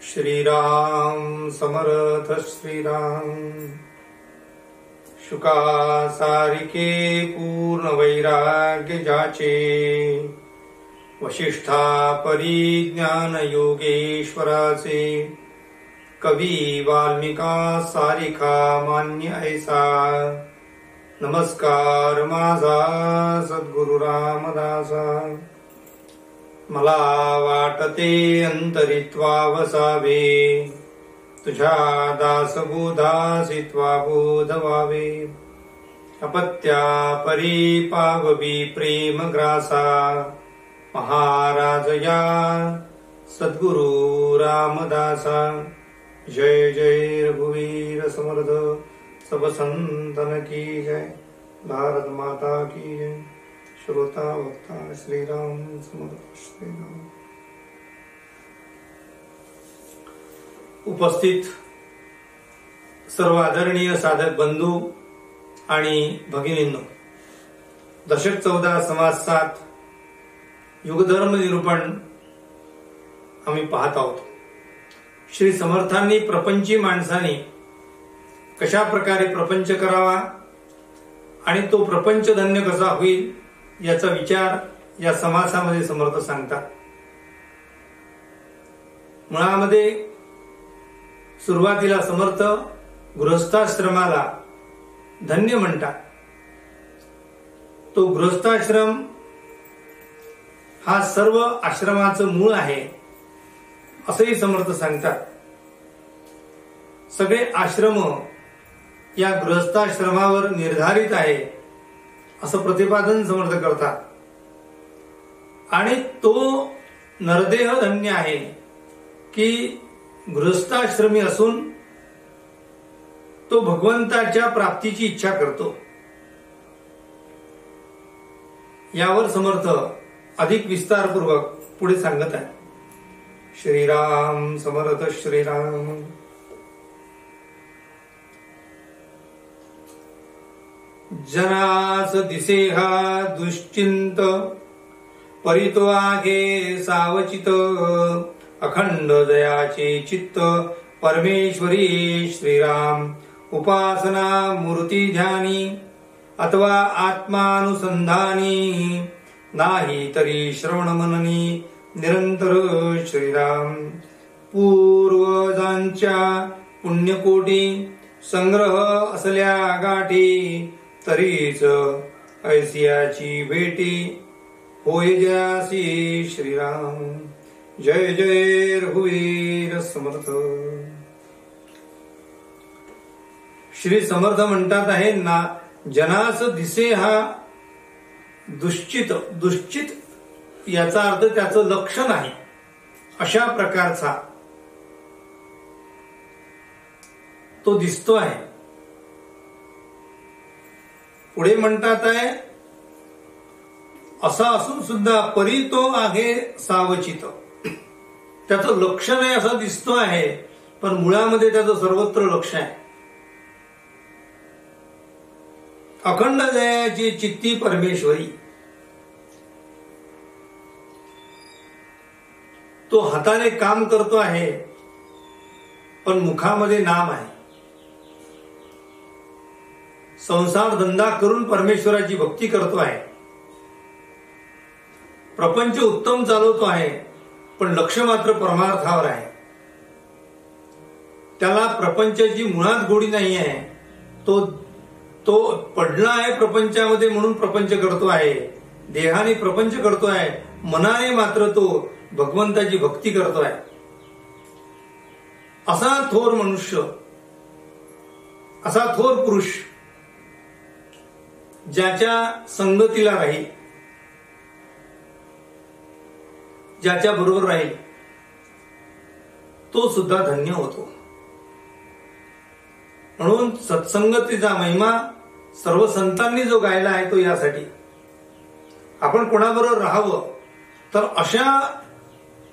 श्रीराम समर्थ श्रीराम। शुका सारिके पूर्ण वैराग्य जाचे, वशिष्ठा परिज्ञान योगेश्वराचे, कवी वाल्मिका सारिखा मान्य ऐसा। नमस्कार माझा सद्गुरु रामदासा। मला वाटते अंतरित्वा वसावे, तुझ्या दासबोधासित्वा बोध व्हावे। अपत्या परी पाववी प्रेम ग्रासा, महाराज या सद्गुरु रामदासा। जय जय रघुवीर समर्थ, सब संतन की जय। भारत माता की जय। श्रोता वक्ता श्रीराम समर्थ श्रीराम। उपस्थित सर्व आदरणीय साधक बंधू आणि भगिनींनो, दशक 14 समाज 7 युगधर्म निरूपण आम्ही पाहत आहोत। श्री समर्थांनी प्रपंची माणसाने कशा प्रकारे प्रपंच करावा आणि तो प्रपंच धन्य कसा होईल याचा विचार या समासामध्ये समर्थ सांगतात। मुळामध्ये सुरुवातीला समर्थ गृहस्थाश्रमाला धन्य म्हणतात। तो गृहस्थाश्रम हा सर्व आश्रमाचं मूळ आहे असंही समर्थ सांगतात। सगळे आश्रम या गृहस्थाश्रमावर निर्धारित आहे असं प्रतिपादन समर्थ करतात। आणि तो नरदेह धन्य आहे की गृहस्थाश्रमी असून तो भगवंताच्या प्राप्तीची इच्छा करतो। यावर समर्थ अधिक विस्तारपूर्वक पुढे सांगत आहे। श्रीराम समर्थ श्रीराम। जनास दिसे हा दुश्चिंत, परितो आगे सावचित। अखंड दयाचे चित्त, परमेश्वरी श्रीराम। उपासना मूर्ती ध्यानी, अथवा आत्मानुसंधानी। नाही तरी श्रवण मननी, निरंतर श्रीराम। पूर्वजांच्या पुण्यकोटी, संग्रह असल्या गाठी। तरीच ऐसियाची भेटी, होय जयासी श्रीराम। जय जय रघुवीर समर्थ। श्री समर्थ म्हणतात आहे ना, जनास दिसे हा दुश्चित। दुश्चित याचा अर्थ त्याचं लक्ष नाही अशा प्रकारचा तो दिसतो आहे। पुढे म्हणतात आहे, असा असून सुद्धा परी तो आहे सावचित। त्याचं लक्ष नाही असं दिसतो आहे, पण मुळामध्ये त्याचं सर्वत्र लक्ष आहे। अखंड दयाची चित्ती परमेश्वरी। तो हाताने काम करतो आहे, पण मुखामध्ये नाम आहे। संसार धंदा करून परमेश्वराची भक्ती करतो आहे। प्रपंच उत्तम चालवतो आहे, पण लक्ष मात्र परमार्थावर आहे। त्याला प्रपंचाची मुळात गोडी नाही आहे। तो पडला आहे प्रपंचामध्ये म्हणून प्रपंच करतो आहे। देहाने प्रपंच करतो आहे, मनाने मात्र तो भगवंताची भक्ती करतो आहे। असा थोर मनुष्य, असा थोर पुरुष ज्याच्या संगतीला राहील, ज्याच्या बरोबर राहील, तो सुद्धा धन्य होतो। म्हणून सत्संगतीचा महिमा सर्व संतांनी जो गायला आहे तो यासाठी। आपण कोणाबरोबर राहावं तर अशा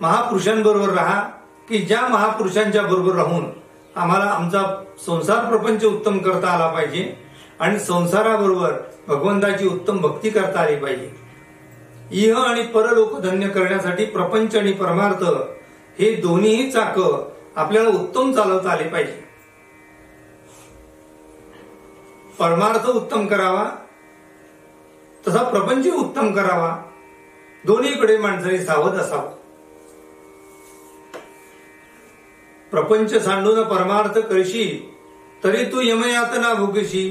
महापुरुषांबरोबर राहा की ज्या महापुरुषांच्या बरोबर राहून आम्हाला आमचा संसार प्रपंच उत्तम करता आला पाहिजे आणि संसाराबरोबर भगवंताची उत्तम भक्ती करता आली पाहिजे। इह आणि परलोक धन्य करण्यासाठी प्रपंच आणि परमार्थ हे दोन्हीही चाक आपल्याला उत्तम चालवता आले पाहिजे. परमार्थ उत्तम करावा तसा प्रपंच उत्तम करावा. दोन्हीकडे माणसाने सावध असावं. प्रपंच सांडून परमार्थ करशी तरी तू यमयातना भोगशी.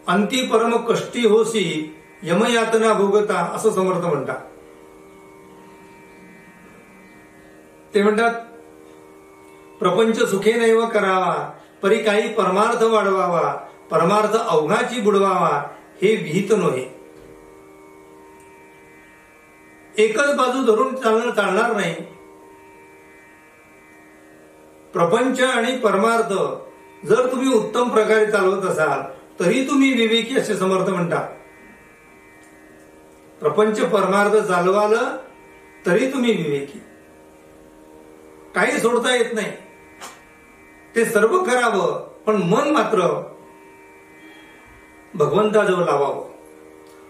अंती परम कष्टी होसी यमयातना भोगता असं समर्थ म्हणतात. ते म्हणतात प्रपंच सुखे नैव करावा परी काही परमार्थ वाढवावा. परमार्थ अवघाची बुडवावा हे विहित नव्हे. एकच बाजू धरून चालणार नाही. प्रपंच आणि परमार्थ जर तुम्ही उत्तम प्रकारे चालवत असाल तरी तुम्ही विवेकी असे समर्थ म्हणतात. प्रपंच परमार्थ चालवाल तरी तुम्ही विवेकी. काही सोडता येत नाही. ते सर्व करावं पण मन मात्र भगवंताजवळ लावावं.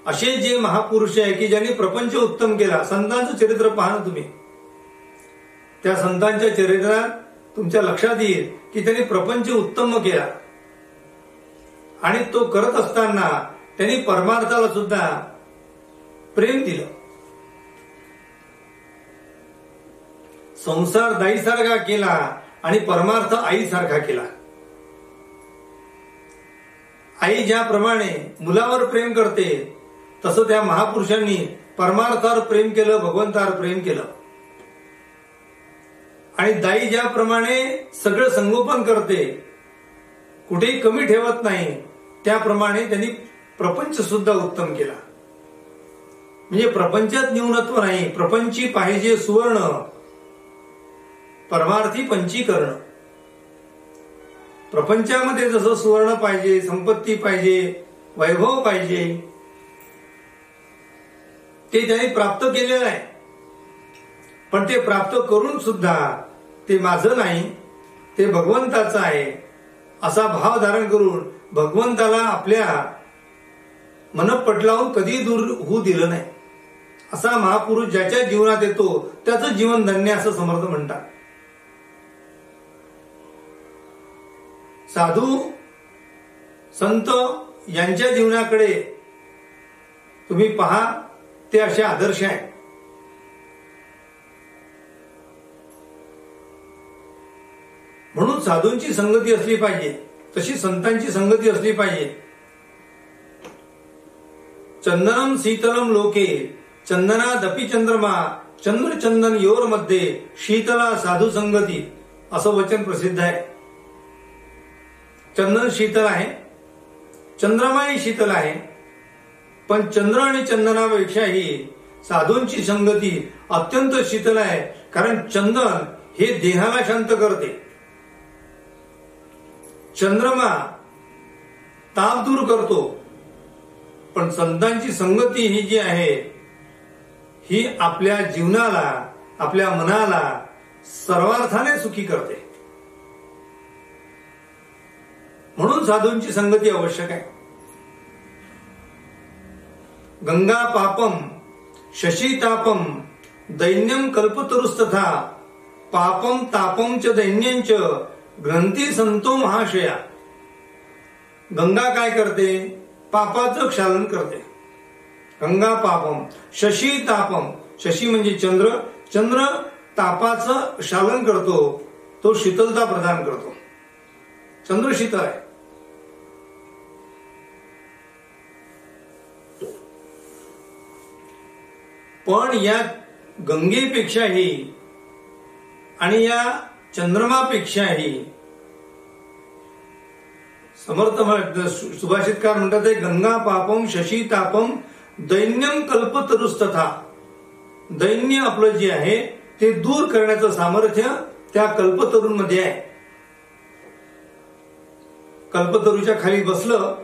असे जे महापुरुष आहे की ज्यांनी प्रपंच उत्तम केला. संतांचं चरित्र पहा ना तुम्ही. त्या संतांच्या चरित्रात तुमच्या लक्षात येईल की त्यांनी प्रपंच उत्तम केला आणि तो करत असताना त्यांनी परमार्थाला सुद्धा प्रेम दिलं. संसार दाईसारखा केला आणि परमार्थ आईसारखा केला. आई ज्याप्रमाणे मुलावर प्रेम करते तसं त्या महापुरुषांनी परमार्थावर प्रेम केलं, भगवंतावर प्रेम केलं. आणि दाई ज्याप्रमाणे सगळं संगोपन करते, कुठेही कमी ठेवत नाही, त्याप्रमाणे त्यांनी प्रपंच सुद्धा उत्तम केला. म्हणजे प्रपंचात न्यूनत्व नाही. प्रपंची पाहिजे सुवर्ण, परमार्थी पंचीकरण. प्रपंचामध्ये जसं सुवर्ण पाहिजे, संपत्ती पाहिजे, वैभव पाहिजे, ते त्यांनी प्राप्त केलेलं आहे. पण ते प्राप्त करून सुद्धा ते माझं नाही, ते भगवंताचं आहे असा भाव धारण करून भगवंताला आपल्या मनपटलावून कधी दूर होऊ दिलं नाही. असा महापुरुष ज्याच्या जीवनात येतो त्याचं जीवन धन्य असं समर्थ म्हणतात. साधू संत यांच्या जीवनाकडे तुम्ही पहा, ते असे आदर्श आहेत. म्हणून साधूंची संगती असली पाहिजे, तशी संतांची संगती असली पाहिजे. चंदनम शीतलम लोके चंदनादपि चंद्रमा चंद्र चंदन योर मध्ये शीतला साधू संगती असं वचन प्रसिद्ध आहे. चंदन शीतल आहे, चंद्रमाही शीतल आहे, पण चंद्र आणि चंदनापेक्षाही साधूंची संगती अत्यंत शीतल आहे. कारण चंदन हे देहाला शांत करते, चंद्रमा ताप दूर करतो, पण संतांची संगती ही जी आहे ही आपल्या जीवनाला, आपल्या मनाला सर्वार्थाने सुखी करते. म्हणून साधूंची संगती आवश्यक आहे. गंगा पापम शशी तापम दैन्यम कल्पतरुस्तथा पापम तापम च दैन्यंच ग्रंथी संतो महाशया. गंगा काय करते? पापाचं क्षालन करते. गंगा पापम शशी तापम, शशी म्हणजे चंद्र, चंद्र तापाचं क्षालन करतो, तो शीतलता प्रदान करतो. चंद्र शीतल आहे. पण या गंगेपेक्षाही आणि या चंद्रमापेक्षाही समर्थ सुभाषितकार म्हणतात, गंगा पापम शशी तापम दैन्यम कल्पतरुस्तथा. दैन्य आपलं जे आहे ते दूर करण्याचं सामर्थ्य त्या कल्पतरूंमध्ये आहे. कल्पतरूच्या खाली बसलं,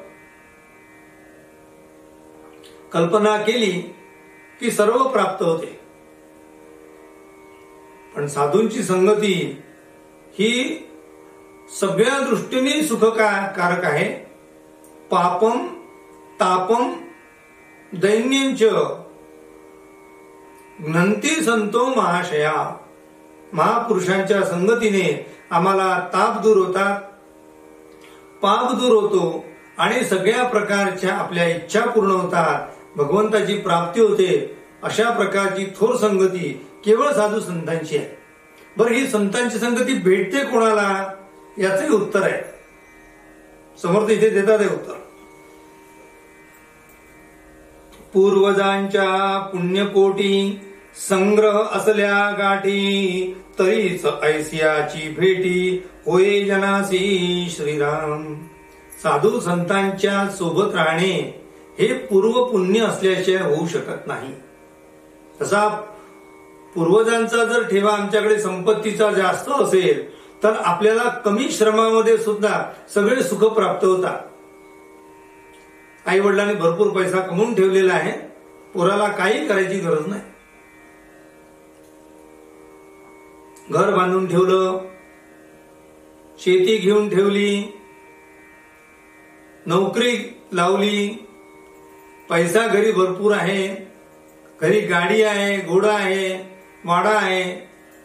कल्पना केली की सर्व प्राप्त होते. पण साधूंची संगती ही सगळ्या दृष्टीने सुखकारक आहे. पापम तापम दैन्यंच घ्नन्ति संतो महाशया. महापुरुषांच्या संगतीने आम्हाला ताप दूर होतात, पाप दूर होतो आणि सगळ्या प्रकारच्या आपल्या इच्छा पूर्ण होतात, भगवंताची प्राप्ती होते. अशा प्रकारची थोर संगती केवळ साधू संतांची आहे. बरं, ही संतांची संगती भेटते कोणाला, याचंही उत्तर आहे. समर्थ इथे देतात हे उत्तर. पूर्वजांच्या पुण्यकोटी संग्रह असल्या गाठी, तरीच ऐसियाची भेटी होय जनासी श्रीराम. साधू संतांच्या सोबत राहणे हे पूर्व पुण्य असल्याशिवाय होऊ शकत नाही. तसा पूर्वजांचा जर ठेवा आमच्याकडे संपत्तीचा जास्त असेल तर आपल्याला कमी श्रमामध्ये सुद्धा सगळे सुख प्राप्त होतात. आई वडिलांनी भरपूर पैसा कमवून ठेवलेला आहे, पोराला काही करायची गरज नाही. घर बांधून ठेवलं, शेती घेऊन ठेवली, नोकरी लावली, पैसा घरी भरपूर आहे, घरी गाडी आहे, घोडा आहे, वाडा आहे,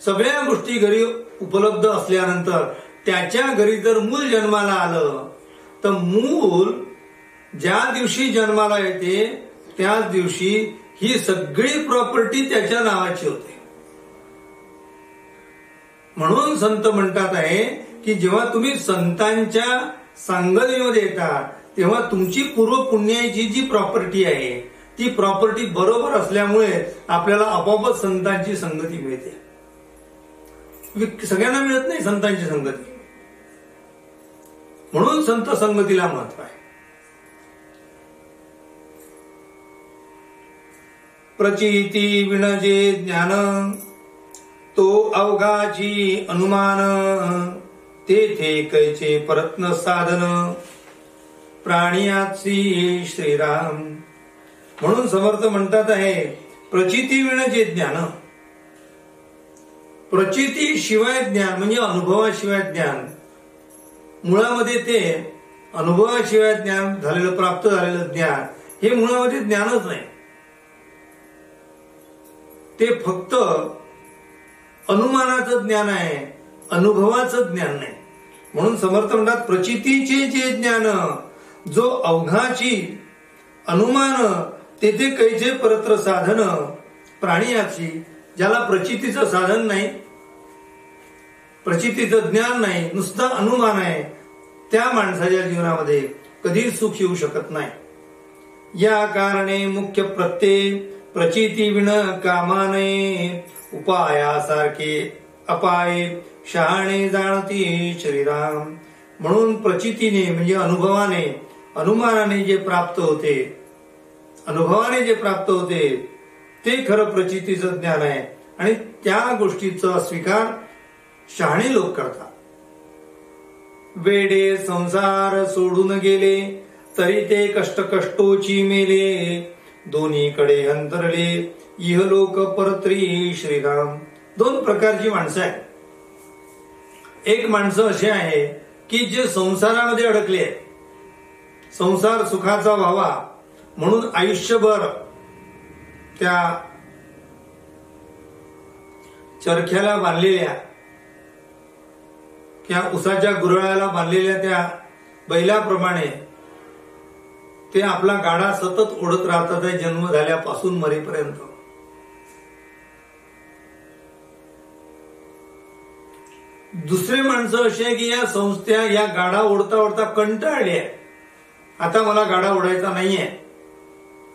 सगळ्या गोष्टी घरी उपलब्ध असल्यानंतर त्याच्या घरी जर मूल जन्माला आलं तर मूल ज्या दिवशी जन्माला येते त्याच दिवशी ही सगळी प्रॉपर्टी त्याच्या नावाची होते. म्हणून संत म्हणतात आहे की जेव्हा तुम्ही संतांच्या संगतीमध्ये येता तेव्हा तुमची पूर्व पुण्याची जी प्रॉपर्टी आहे ती प्रॉपर्टी बरोबर असल्यामुळे आपल्याला आपोआपच संतांची संगती मिळते. सगळ्यांना मिळत नाही संतांची संगती, म्हणून संत संगतीला महत्व आहे. प्रचिती विणजे ज्ञान तो अवघाची अनुमान, तेथे कैचे परत्न साधन प्राणियाची श्रीराम. म्हणून समर्थ म्हणतात आहे प्रचिती विणजे ज्ञान. प्रचिती शिवाय ज्ञान म्हणजे अनुभवाशिवाय ज्ञान. मुळामध्ये ते अनुभवाशिवाय ज्ञान झालेलं, प्राप्त झालेलं ज्ञान हे मुळामध्ये ज्ञानच नाही, ते फक्त अनुमानाचं ज्ञान आहे, अनुभवाचं ज्ञान नाही. म्हणून समर्थ म्हणतात प्रचितीचे जे ज्ञान जो अवघाची अनुमान, तेथे कैचे परत्र साधन प्राणियाची. ज्याला प्रचितीचं साधन नाही, प्रचितीचं ज्ञान नाही, नुसतं अनुमान आहे, त्या माणसाच्या जीवनामध्ये कधी सुख येऊ शकत नाही. या कारणे मुख्य प्रत्यय प्रचिती विण कामाने, उपायासारखे अपाय शहाणे जाणती श्रीराम. म्हणून प्रचितीने म्हणजे अनुभवाने, अनुमानाने जे प्राप्त होते, अनुभवाने जे प्राप्त होते ते खरं प्रचितीचं ज्ञान आहे आणि त्या गोष्टीचा स्वीकार शहाणे लोक करतात. वेडे संसार सोडून गेले तरी ते कष्टोची मेले, दोन्हीकडे अंतरले इहलोक परत्री श्रीराम. दोन प्रकारची माणसं आहेत. एक माणसं असे आहे की जे संसारामध्ये अडकले आहेत, संसार सुखाचा व्हावा म्हणून आयुष्यभर त्या चरख्याला बांधलेल्या, त्या उसाच्या गुऱ्हाळाला बांधलेल्या त्या बैलाप्रमाणे ते आपला गाडा सतत ओढत राहतात जन्म झाल्यापासून मरेपर्यंत. दुसरे माणसं असे आहे की या संस्था या गाडा ओढता ओढता कंटाळले आहे, आता मला गाडा ओढायचा नाहीये,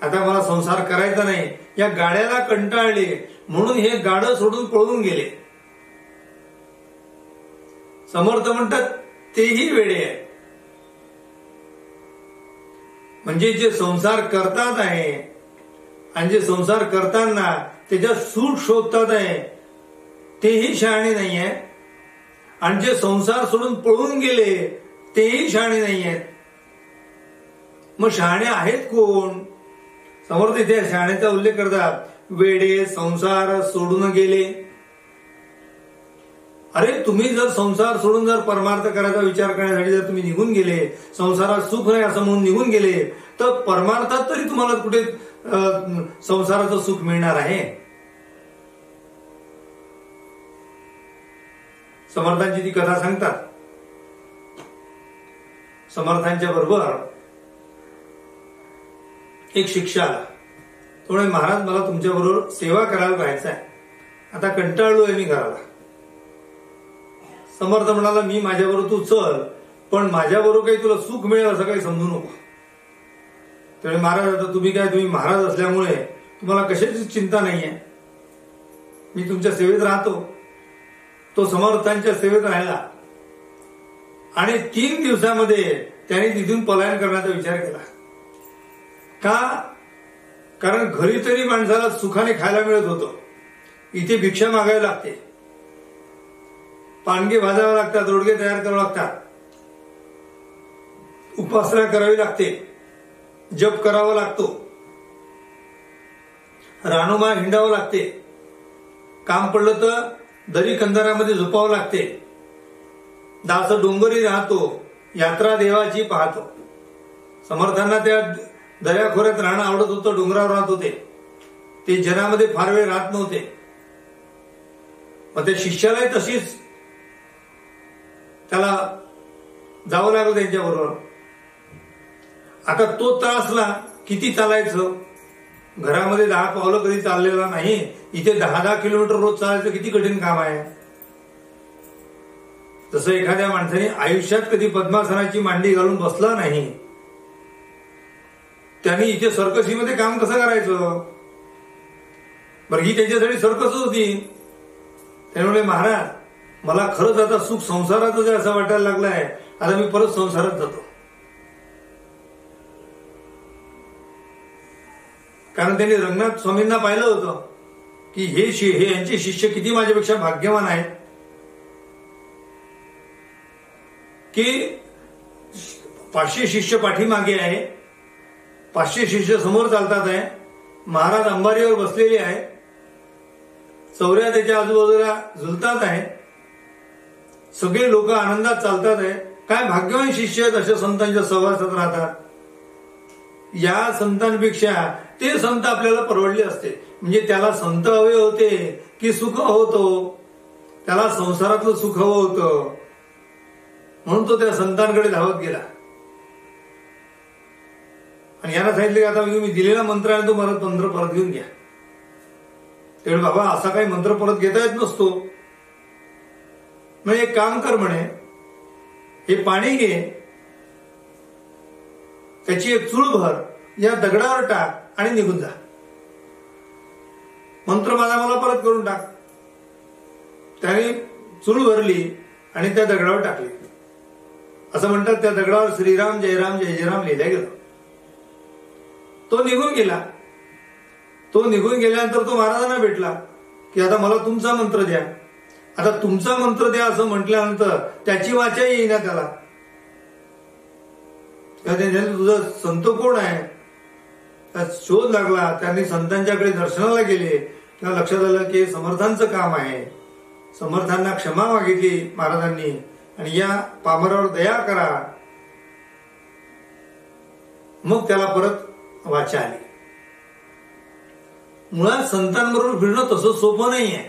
आता मला संसार करायचा नाही, या गाड्याला कंटाळले म्हणून हे गाडं सोडून पळून गेले. समर्थ म्हणतात तेही वेडे आहे. म्हणजे जे संसार करतात आहे आणि जे संसार करताना त्याच्यात सूट शोधतात आहे तेही शहाणे नाही आहे, आणि जे संसार सोडून पळून गेले तेही शहाणे नाही आहेत. मग शहाणे आहेत कोण? समर्थ इथे शहाण्याचा उल्लेख करतात, वेडे संसार सोडून गेले. अरे तुम्ही जर संसार सोडून जर परमार्थ करायचा विचार करण्यासाठी जर तुम्ही निघून गेले, संसारात सुख नाही असं म्हणून निघून गेले, तर परमार्थात तरी तुम्हाला कुठे संसाराचं सुख मिळणार आहे? समर्थांची ती कथा सांगतात. समर्थांच्या बरोबर एक शिष्य आला. तो म्हणे, महाराज मला तुमच्या बरोबर सेवा करायला जायचं आहे, आता कंटाळलो आहे मी घराला. समर्थ म्हणाला, मी माझ्याबरोबर तू चल, पण माझ्याबरोबर काही तुला सुख मिळेल असं काही समजू नको. त्यामुळे महाराज, आता तुम्ही महाराज असल्यामुळे तुम्हाला कशाची चिंता नाहीये, मी तुमच्या सेवेत राहतो. तो समर्थांच्या सेवेत राहिला आणि 3 दिवसामध्ये त्याने तिथून पलायन करण्याचा विचार केला. का? कारण घरी तरी माणसाला सुखाने खायला मिळत होतं, इथे भिक्षा मागावी लागते, पानगे भाजावे लागतात, रोडगे तयार करावे लागतात, उपासना करावी लागते, जप करावा लागतो, रानोमा हिंडावं लागते, काम पडलं तर दरी कंदारामध्ये झोपावं लागते, दास डोंगरी राहतो, यात्रा देवाची पाहतो. समर्थांना त्या दर्याखोऱ्यात राहणं आवडत होतं, डोंगरावर राहत होते, ते जनामध्ये फार वेळ राहत नव्हते. मग त्या शिष्यालाही तशीच त्याला जावं लागलं त्यांच्याबरोबर. आता तो त्रासला, किती चालायचं, घरामध्ये 10 पावलं कधी चाललेला नाही, इथे 10 किलोमीटर रोज चालायचं किती कठीण काम आहे. जसं एखाद्या माणसाने आयुष्यात कधी पद्मासनाची मांडी घालून बसला नाही, त्यांनी इथे सर्कसीमध्ये काम कसं करायचं. बरं, ही त्याच्यासाठी सर्कसच होती. त्यामुळे महाराज, मला खरंच आता सुख संसारातच आहे असं वाटायला लागलं आहे, आता मी परत संसारात जातो. कारण त्यांनी रंगनाथ स्वामींना पाहिलं होतं की हे यांचे शिष्य किती माझ्यापेक्षा भाग्यवान आहेत, की 500 शिष्य पाठीमागे आहे, 500 शिष्य समोर चालतात आहे, महाराज अंबारीवर बसलेले आहे, चौऱ्या त्याच्या आजूबाजूला झुलतात आहे, सगळे लोक आनंदात चालतात आहे. काय भाग्यवान शिष्य आहेत, अशा संतांच्या सहवासात राहतात. या संतांपेक्षा ते संत आपल्याला परवडले असते. म्हणजे त्याला संत हवे होते की सुख होतो, त्याला संसारातलं सुख हवं होतं, म्हणून तो त्या संतांकडे धावत गेला. आणि यांना सांगितले की आता मी दिलेला मंत्र आहे तो मंत्र परत घेऊन घ्या. तेवढे बाबा, असा काही मंत्र परत घेता येत नसतो. मग एक काम कर म्हणे, हे पाणी घे, त्याची एक चूळ भर, या दगडावर टाक आणि निघून जा. मंत्र मला परत करून टाक. त्याने चूळ भरली आणि त्या दगडावर टाकली. असं म्हणतात, त्या दगडावर श्रीराम जय राम जय जय राम लिहिलं गेलं. तो निघून गेला. तो निघून गेल्यानंतर तो महाराजांना भेटला की आता मला तुमचा मंत्र द्या. आता तुमचा मंत्र द्या असं म्हटल्यानंतर त्याची वाचा येईना त्याला. तुझं संत कोण आहे, शोध लागला. त्यांनी संतांच्याकडे दर्शनाला गेले तेव्हा लक्षात आलं की समर्थांचं काम आहे. समर्थांना क्षमा मागितली महाराजांनी आणि या पामरावर दया करा. मग त्याला परत वाचा आली. मुळात संतांबरोबर फिरणं तसं सोपं नाही आहे.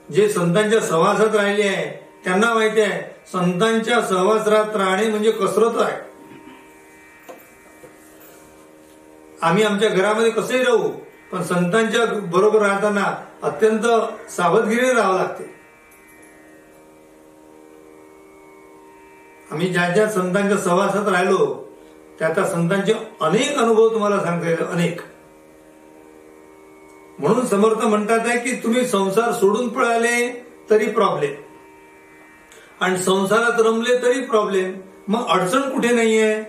जे संतांच्या सहवासात राहिले आहे त्यांना माहिती आहे संतांच्या सहवासात राहणे म्हणजे कसरत आहे. आम्ही आमच्या घरामध्ये कसेही राहू पण संतांच्या बरोबर राहताना अत्यंत सावधगिरीने राहावं लागते. आम्ही ज्या ज्या संतांच्या सहवासात राहिलो त्या त्या संतांचे अनेक अनुभव तुम्हाला सांगता येईल, अनेक. म्हणून समर्थ म्हणतात आहे की तुम्ही संसार सोडून पळाले तरी प्रॉब्लेम आणि संसारात रमले तरी प्रॉब्लेम, मग अडचण कुठे नाहीये.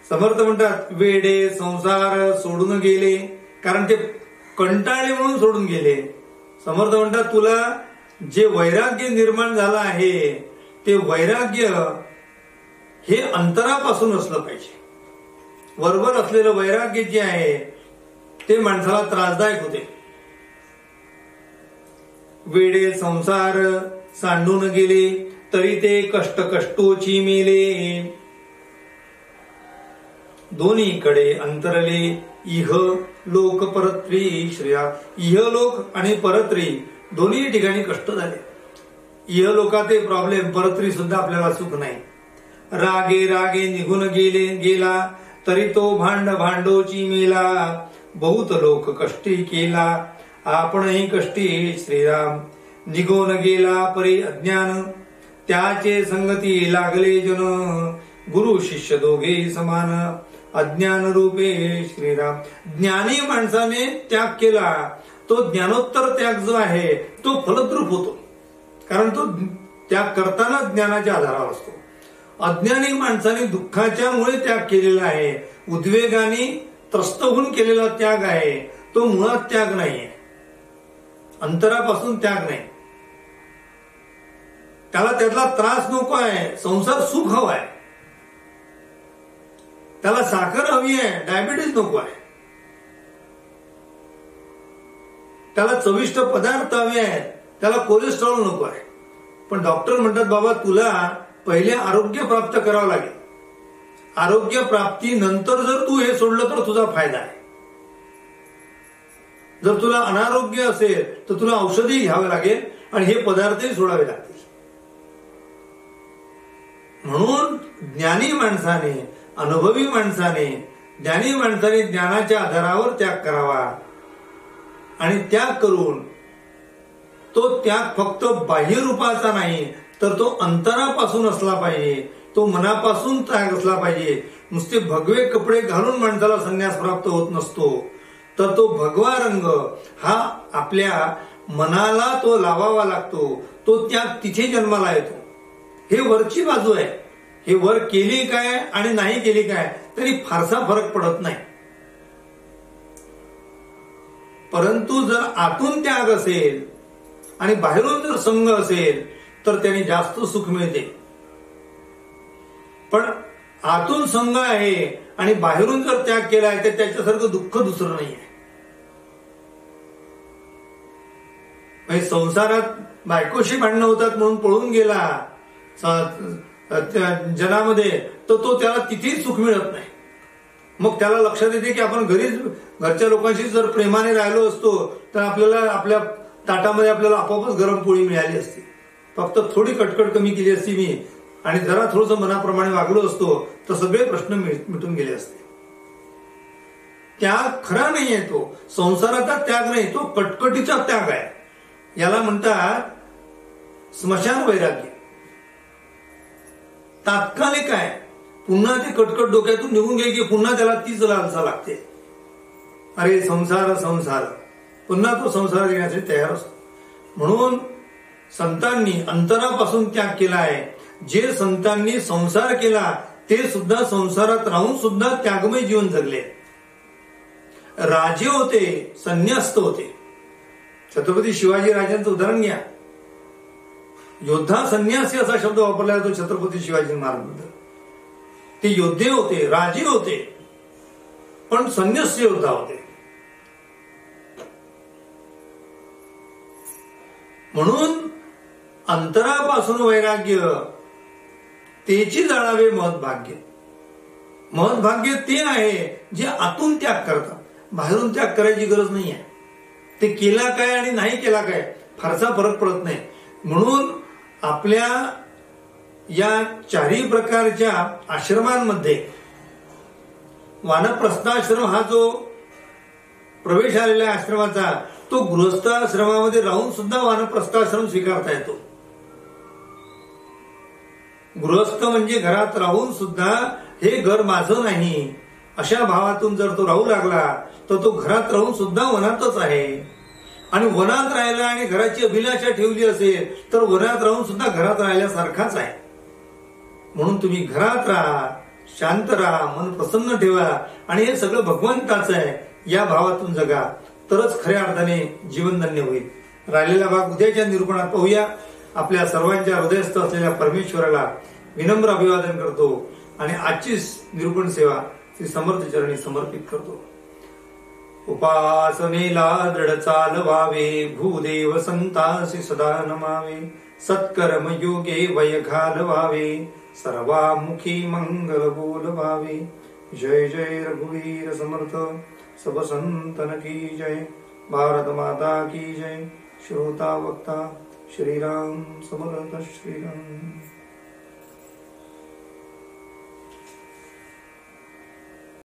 समर्थ म्हणतात वेडे संसार सोडून गेले, कारण ते कंटाळले म्हणून सोडून गेले. समर्थ म्हणतात तुला जे वैराग्य निर्माण झालं आहे ते वैराग्य हे अंतरापासून असलं पाहिजे. वरवर असलेलं वैराग्य जे आहे ते माणसाला त्रासदायक होते. वेडे संसार सांडून गेले तरी ते कष्ट कष्टोची मेले. दोन्हीकडे अंतरले इह लोक परत्री श्रेया. इह लोक आणि परत्री दोन्ही ठिकाणी कष्ट झाले. इहलोकाचे प्रॉब्लेम, परतरी सुद्धा आपल्याला सुख नाही. रागे रागे निघून गेला तरी तो भांडोची मेला. बहुत लोक कष्टी केला आपणही कष्टी श्रीराम. निघून गेला परी अज्ञान त्याचे संगती लागले जन. गुरु शिष्य दोघे समान अज्ञान रूपे श्रीराम. ज्ञानी माणसाने त्याग केला तो ज्ञानोत्तर त्याग जो आहे तो फलद्रूप होतो, कारण तो त्याग करताना ज्ञानाच्या आधारावर असतो. अज्ञानी माणसाने दुःखाच्या मुळे त्याग केलेला आहे, उद्वेगाने त्रस्त होऊन केलेला त्याग आहे, तो मुळात त्याग नाहीये, अंतरापासून त्याग नाही. त्याला त्यातला त्रास नको आहे, संसार सुख हवा आहे. त्याला साखर हवी आहे, डायबिटीज नको आहे. त्याला चविष्ट पदार्थ हवे आहेत, त्याला कोलेस्ट्रॉल नको आहे. पण डॉक्टर म्हणतात बाबा तुला पहिले आरोग्य प्राप्त करावं लागेल. आरोग्य प्राप्ती नंतर जर तू हे सोडलं तर तुझा फायदा आहे. जर तुला अनारोग्य असेल तर तुला औषधही घ्यावे लागेल आणि हे पदार्थही सोडावे लागतील. म्हणून ज्ञानी माणसाने, अनुभवी माणसाने, ज्ञानी माणसाने ज्ञानाच्या आधारावर त्याग करावा. आणि त्याग करून तो त्याग फक्त बाह्य रूपाचा नाही तर तो अंतरापासून असला पाहिजे, तो मनापासून त्याग असला पाहिजे. नुसते भगवे कपडे घालून माणसाला संन्यास प्राप्त होत नसतो, तर तो भगवा रंग हा आपल्या मनाला तो लावावा लागतो. तो त्याग तिथे जन्माला येतो. हे वरची बाजू आहे. हे वर केली काय आणि नाही केली काय तरी फारसा फरक पडत नाही. परंतु जर आतून त्याग असेल आणि बाहेरून जर संग असेल तर त्याने जास्त सुख मिळते. पण आतून संग आहे आणि बाहेरून जर त्याग केला आहे तर त्याच्यासारखं दुःख दुसरं नाही आहे. संसारात बायकोशी भांडणं होतात म्हणून पळून गेला जनामध्ये तर तो त्याला तिथेही सुख मिळत नाही. मग त्याला लक्षात येते की आपण घरच्या लोकांशी जर प्रेमाने राहिलो असतो तर आपल्याला आपल्या ताटामध्ये आपल्याला आपोआपच गरम पोळी मिळाली असती. फक्त थोडी कटकट कमी केली असती मी आणि जरा थोडंसं मनाप्रमाणे वागलो असतो तर सगळे प्रश्न मिटून गेले असते. त्याग खरा नाहीये, तो संसाराचा त्याग नाही, तो कटकटीचा त्याग आहे. याला म्हणतात स्मशान वैराग्य. तात्कालिक आहे, पुन्हा ते कटकट डोक्यातून निघून गेली की पुन्हा त्याला तीच लालसा लागते. अरे संसार संसार, पुन्हा तो संसार देण्यासाठी तयार असतो. म्हणून संतांनी अंतरापासून त्याग केला आहे. जे संतांनी संसार केला ते सुद्धा संसारात राहून सुद्धा त्यागमय जीवन जगले. राजे होते, संन्यास्त होते. छत्रपती शिवाजी राजांचं उदाहरण घ्या. योद्धा संन्यासी असा शब्द वापरला जातो छत्रपती शिवाजी महाराजांबद्दल. ते योद्धे होते, राजे होते, पण संन्यासी योद्धा होते. म्हणून अंतरापासून वैराग्य तेची जाणावे महद्भाग्य. महद्भाग्य ते आहे जे आतून त्याग करतात, बाहेरून त्याग करायची गरज नाही आहे. ते केला काय आणि नाही केला काय फारसा फरक पडत नाही. म्हणून आपल्या या चारही प्रकारच्या आश्रमांमध्ये वानप्रस्थाश्रम हा जो प्रवेश आलेला आश्रमाचा तो गृहस्थाश्रमामध्ये राहून सुद्धा वानप्रस्थाश्रम स्वीकारता येतो. गृहस्थ म्हणजे घरात राहून सुद्धा हे घर माझं नाही अशा भावातून जर तो राहू लागला तर तो घरात राहून सुद्धा वनातच आहे. आणि वनात राहिला आणि घराची अभिलाषा ठेवली असेल तर वनात राहून सुद्धा घरात राहिल्यासारखाच आहे. म्हणून तुम्ही घरात राहा, शांत राहा, मन प्रसन्न ठेवा आणि हे सगळं भगवंताचं आहे या भावातून जगा, तरच खऱ्या अर्थाने जीवन धन्य होईल. राहिलेला भाग उद्याच्या निरूपणात पाहूया. आपल्या सर्वांच्या हृदयस्थ असलेल्या परमेश्वराला विनम्र अभिवादन करतो आणि आजची निरूपण सेवा श्री समर्थ चरणी समर्पित करतो. उपासनेला दृढ चालवावे, भूदेव संतासी सदा नमावे, सत्कर्म योगे वय घालवावे, सर्वामुखी मंगल बोलवावे. जय जय रघुवीर समर्थ, सब संतन की जय. भारत माता की जय. श्रोता वक्ता श्रीराम समर्थ श्रीराम.